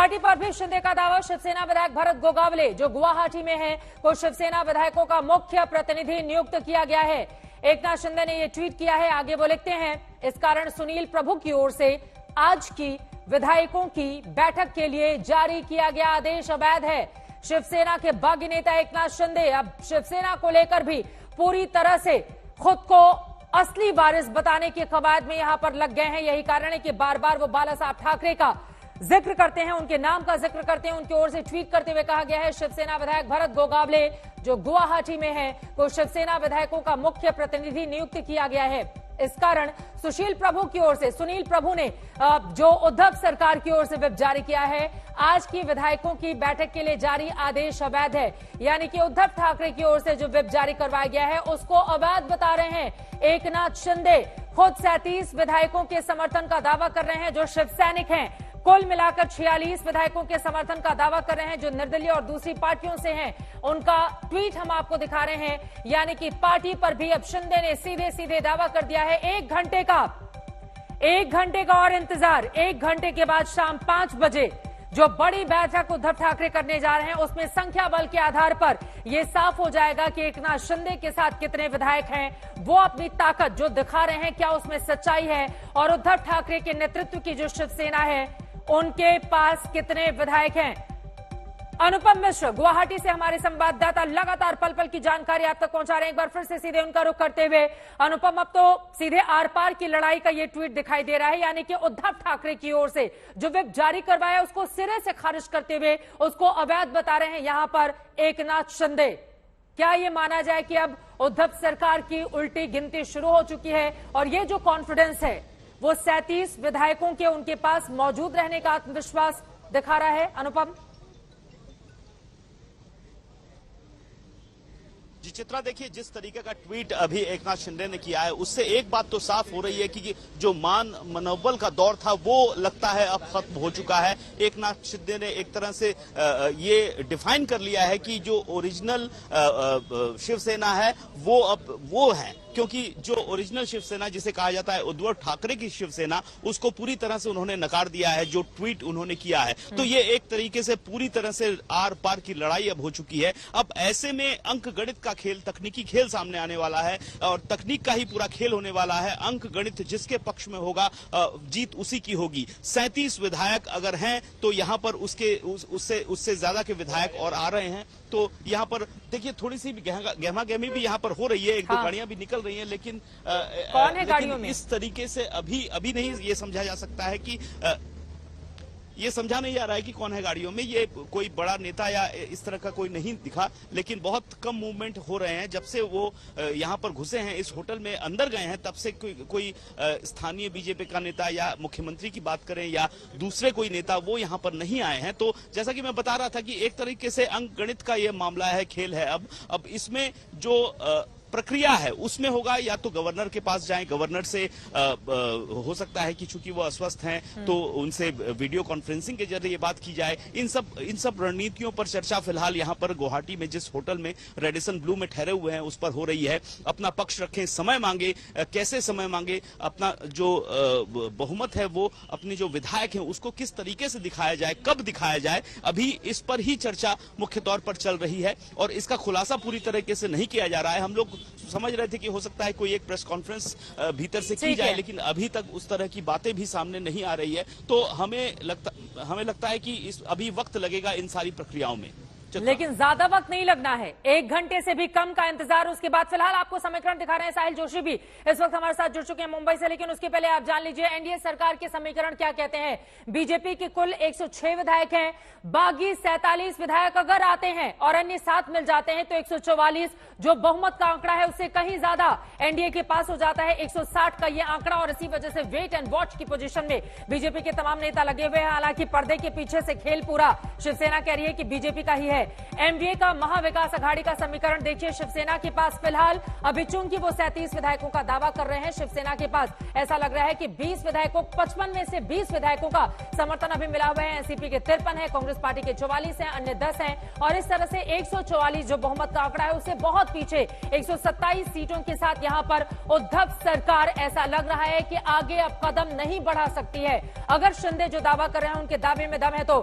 गुवाहाटी पर भी शिंदे का दावा। शिवसेना विधायक भरत गोगावले जो गुवाहाटी में हैं, को शिवसेना विधायकों का मुख्य प्रतिनिधि नियुक्त किया गया है। एकनाथ शिंदे ने यह ट्वीट किया है। आगे वो लिखते हैं, इस कारण सुनील प्रभु की ओर से आज की विधायकों की बैठक के लिए जारी किया गया आदेश अवैध है। शिवसेना के बागी नेता एकनाथ शिंदे अब शिवसेना को लेकर भी पूरी तरह से खुद को असली वारिस बताने के कवायद में यहां पर लग गए हैं। यही कारण है कि बार बार वो बाला साहब ठाकरे का जिक्र करते हैं, उनके नाम का जिक्र करते हैं। उनकी ओर से ट्वीट करते हुए कहा गया है, शिवसेना विधायक भरत गोगावले जो गुवाहाटी में हैं, को शिवसेना विधायकों का मुख्य प्रतिनिधि नियुक्त किया गया है। इस कारण सुशील प्रभु की ओर से, सुनील प्रभु ने जो उद्धव सरकार की ओर से व्हिप जारी किया है, आज की विधायकों की बैठक के लिए जारी आदेश अवैध है। यानी कि उद्धव ठाकरे की ओर से जो व्हिप जारी करवाया गया है उसको अवैध बता रहे हैं एकनाथ शिंदे। खुद 37 विधायकों के समर्थन का दावा कर रहे हैं जो शिव सैनिक हैं। कुल मिलाकर 46 विधायकों के समर्थन का दावा कर रहे हैं जो निर्दलीय और दूसरी पार्टियों से हैं। उनका ट्वीट हम आपको दिखा रहे हैं। यानी कि पार्टी पर भी अब शिंदे ने सीधे सीधे दावा कर दिया है। 1 घंटे का और इंतजार। 1 घंटे के बाद शाम 5 बजे जो बड़ी बैठक उद्धव ठाकरे करने जा रहे हैं, उसमें संख्या बल के आधार पर यह साफ हो जाएगा कि एकनाथ शिंदे के साथ कितने विधायक हैं। वो अपनी ताकत जो दिखा रहे हैं, क्या उसमें सच्चाई है, और उद्धव ठाकरे के नेतृत्व की जो शिवसेना है उनके पास कितने विधायक हैं। अनुपम मिश्र गुवाहाटी से हमारे संवाददाता लगातार पल पल की जानकारी आप तक पहुंचा रहे हैं। एक बार फिर से सीधे उनका रुख करते हुए अनुपम, अब तो सीधे आर पार की लड़ाई का ये ट्वीट दिखाई दे रहा है। यानी कि उद्धव ठाकरे की ओर से जो व्हिप जारी करवाया उसको सिरे से खारिज करते हुए उसको अवैध बता रहे हैं यहां पर एकनाथ शिंदे। क्या ये माना जाए कि अब उद्धव सरकार की उल्टी गिनती शुरू हो चुकी है और ये जो कॉन्फिडेंस है वो 37 विधायकों के उनके पास मौजूद रहने का आत्मविश्वास दिखा रहा है? अनुपम जी चित्रा, देखिए जिस तरीके का ट्वीट अभी एकनाथ शिंदे ने किया है उससे एक बात तो साफ हो रही है कि जो मनोबल का दौर था वो लगता है अब खत्म हो चुका है। एकनाथ शिंदे ने एक तरह से ये डिफाइन कर लिया है कि जो ओरिजिनल शिवसेना है वो अब वो है, क्योंकि जो ओरिजिनल शिवसेना जिसे कहा जाता है उद्धव ठाकरे की शिवसेना, उसको पूरी तरह से उन्होंने नकार दिया है जो ट्वीट उन्होंने किया है। तो ये एक तरीके से पूरी तरह से आर पार की लड़ाई अब हो चुकी है। अब ऐसे में अंक गणित का खेल, तकनीकी खेल सामने आने वाला है और तकनीक का ही पूरा खेल होने वाला है। अंक गणित जिसके पक्ष में होगा जीत उसी की होगी। 37 विधायक अगर हैं तो यहाँ पर उससे ज्यादा के विधायक और आ रहे हैं। तो यहाँ पर देखिए थोड़ी सी गहमा गहमी भी यहाँ पर हो रही है। एक दो गाड़ियां भी निकल रही हैं, लेकिन कौन है गाड़ियों में? इस तरीके से अभी नहीं ये समझा जा सकता है कि ये समझा नहीं जा रहा है कि कौन है गाड़ियों में। ये कोई बड़ा नेता या इस तरह का कोई नहीं दिखा, लेकिन बहुत कम मूवमेंट हो रहे हैं। जब से वो यहाँ पर घुसे हैं, इस होटल में अंदर गए हैं, तब से कोई स्थानीय बीजेपी का नेता या मुख्यमंत्री की बात करें या दूसरे कोई नेता, वो यहाँ पर नहीं आए हैं। तो जैसा कि मैं बता रहा था कि एक तरीके से अंक गणित का ये मामला है, खेल है। अब इसमें जो प्रक्रिया है उसमें होगा या तो गवर्नर के पास जाएं, गवर्नर से हो सकता है कि चूंकि वो अस्वस्थ हैं तो उनसे वीडियो कॉन्फ्रेंसिंग के जरिए बात की जाए। इन सब रणनीतियों पर चर्चा फिलहाल यहाँ पर गुवाहाटी में जिस होटल में रेडिसन ब्लू में ठहरे हुए हैं उस पर हो रही है। अपना पक्ष रखें, समय मांगे, कैसे समय मांगे, अपना जो बहुमत है वो अपने जो विधायक हैं उसको किस तरीके से दिखाया जाए, कब दिखाया जाए, अभी इस पर ही चर्चा मुख्य तौर पर चल रही है और इसका खुलासा पूरी तरीके से नहीं किया जा रहा है। हम लोग समझ रहे थे कि हो सकता है कोई एक प्रेस कॉन्फ्रेंस भीतर से की जाए, लेकिन अभी तक उस तरह की बातें भी सामने नहीं आ रही है। तो हमें लगता है कि अभी वक्त लगेगा इन सारी प्रक्रियाओं में, लेकिन ज्यादा वक्त नहीं लगना है। 1 घंटे से भी कम का इंतजार। उसके बाद फिलहाल आपको समीकरण दिखा रहे हैं साहिल जोशी भी इस वक्त हमारे साथ जुड़ चुके हैं मुंबई से। लेकिन उसके पहले आप जान लीजिए एनडीए सरकार के समीकरण क्या कहते हैं। बीजेपी के कुल 106 विधायक हैं, बागी 47 विधायक अगर आते हैं और अन्य 7 मिल जाते हैं तो 144 जो बहुमत का आंकड़ा है उससे कहीं ज्यादा एनडीए के पास हो जाता है 160 का यह आंकड़ा। और इसी वजह से वेट एंड वॉच की पोजीशन में बीजेपी के तमाम नेता लगे हुए हैं। हालांकि पर्दे के पीछे से खेल पूरा शिवसेना कह रही है कि बीजेपी का ही है। एमडीए का महाविकास अघाड़ी का समीकरण देखिए। शिवसेना के पास फिलहाल अभी चूंकि वो 37 विधायकों का दावा कर रहे हैं, शिवसेना के पास ऐसा लग रहा है कि 20 विधायकों, 55 में से 20 विधायकों का समर्थन अभी मिला हुआ है। एनसीपी के 53 है, कांग्रेस पार्टी के 44 हैं, अन्य 10 हैं और इस तरह से 144 जो बहुमत का आंकड़ा है उससे बहुत पीछे 127 सीटों के साथ यहां पर उद्धव सरकार ऐसा लग रहा है कि आगे अब कदम नहीं बढ़ा सकती है। अगर शिंदे जो दावा कर रहे हैं उनके दावे में दम है तो